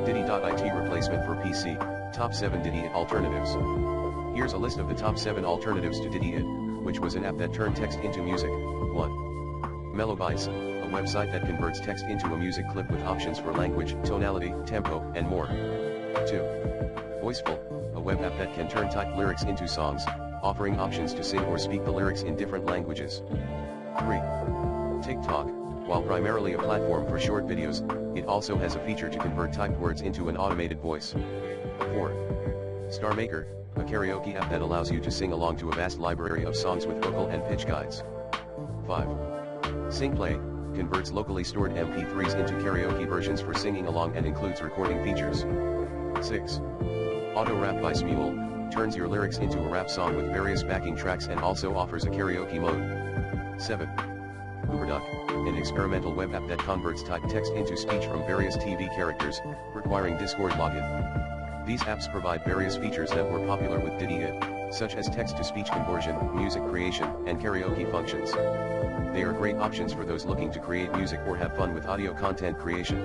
Ditty It replacement for PC, top 7 Ditty It alternatives. Here's a list of the top 7 alternatives to Ditty It, which was an app that turned text into music. 1. Melodize, a website that converts text into a music clip with options for language, tonality, tempo, and more. 2. Voiceful, a web app that can turn typed lyrics into songs, offering options to sing or speak the lyrics in different languages. 3. TikTok, while primarily a platform for short videos, it also has a feature to convert typed words into an automated voice. 4. Star Maker, a karaoke app that allows you to sing along to a vast library of songs with vocal and pitch guides. 5. SingPlay, converts locally stored MP3s into karaoke versions for singing along and includes recording features. 6. Auto Rap by Smule, turns your lyrics into a rap song with various backing tracks and also offers a karaoke mode. 7. Uberduck, an experimental web app that converts typed text into speech from various TV characters, requiring Discord login. These apps provide various features that were popular with Ditty It, such as text-to-speech conversion, music creation, and karaoke functions. They are great options for those looking to create music or have fun with audio content creation.